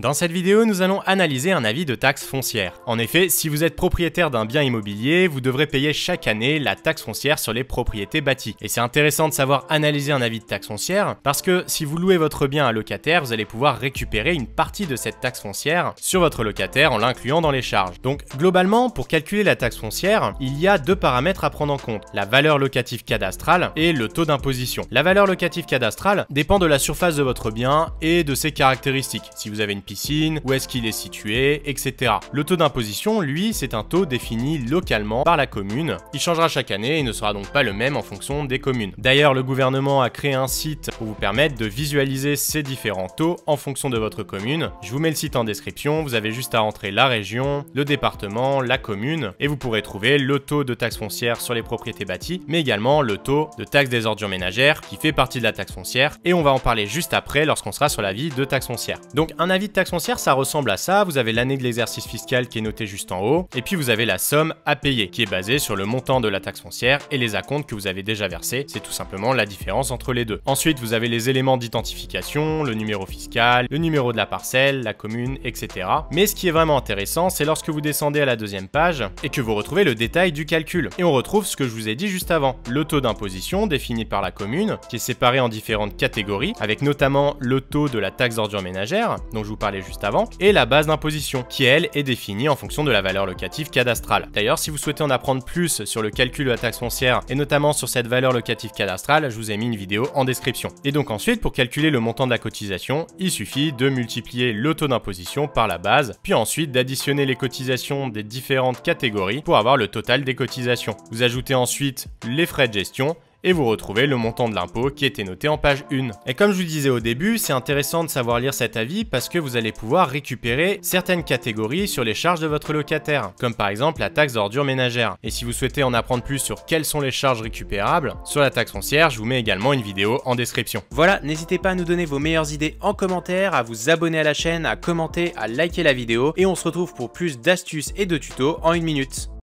Dans cette vidéo, nous allons analyser un avis de taxe foncière. En effet, si vous êtes propriétaire d'un bien immobilier, vous devrez payer chaque année la taxe foncière sur les propriétés bâties. Et c'est intéressant de savoir analyser un avis de taxe foncière parce que si vous louez votre bien à un locataire, vous allez pouvoir récupérer une partie de cette taxe foncière sur votre locataire en l'incluant dans les charges. Donc globalement, pour calculer la taxe foncière, il y a deux paramètres à prendre en compte, la valeur locative cadastrale et le taux d'imposition. La valeur locative cadastrale dépend de la surface de votre bien et de ses caractéristiques. Si vous avez une piscine, où est-ce qu'il est situé, etc. Le taux d'imposition, lui, c'est un taux défini localement par la commune. Il changera chaque année et ne sera donc pas le même en fonction des communes. D'ailleurs, le gouvernement a créé un site pour vous permettre de visualiser ces différents taux en fonction de votre commune. Je vous mets le site en description, vous avez juste à entrer la région, le département, la commune, et vous pourrez trouver le taux de taxe foncière sur les propriétés bâties, mais également le taux de taxe des ordures ménagères qui fait partie de la taxe foncière, et on va en parler juste après lorsqu'on sera sur l'avis de taxe foncière. Donc un avis de taxe foncière, ça ressemble à ça, vous avez l'année de l'exercice fiscal qui est notée juste en haut, et puis vous avez la somme à payer, qui est basée sur le montant de la taxe foncière et les acomptes que vous avez déjà versés, c'est tout simplement la différence entre les deux. Ensuite, vous avez les éléments d'identification, le numéro fiscal, le numéro de la parcelle, la commune, etc. Mais ce qui est vraiment intéressant, c'est lorsque vous descendez à la deuxième page et que vous retrouvez le détail du calcul. Et on retrouve ce que je vous ai dit juste avant, le taux d'imposition défini par la commune, qui est séparé en différentes catégories, avec notamment le taux de la taxe d'ordures ménagères, dont je vous parlais juste avant, et la base d'imposition, qui elle est définie en fonction de la valeur locative cadastrale. D'ailleurs, si vous souhaitez en apprendre plus sur le calcul de la taxe foncière, et notamment sur cette valeur locative cadastrale, je vous ai mis une vidéo en description. Et donc ensuite, pour calculer le montant de la cotisation, il suffit de multiplier le taux d'imposition par la base, puis ensuite d'additionner les cotisations des différentes catégories pour avoir le total des cotisations. Vous ajoutez ensuite les frais de gestion, et vous retrouvez le montant de l'impôt qui était noté en page 1. Et comme je vous disais au début, c'est intéressant de savoir lire cet avis parce que vous allez pouvoir récupérer certaines catégories sur les charges de votre locataire, comme par exemple la taxe d'ordures ménagères. Et si vous souhaitez en apprendre plus sur quelles sont les charges récupérables sur la taxe foncière, je vous mets également une vidéo en description. Voilà, n'hésitez pas à nous donner vos meilleures idées en commentaire, à vous abonner à la chaîne, à commenter, à liker la vidéo, et on se retrouve pour plus d'astuces et de tutos en 1 minute.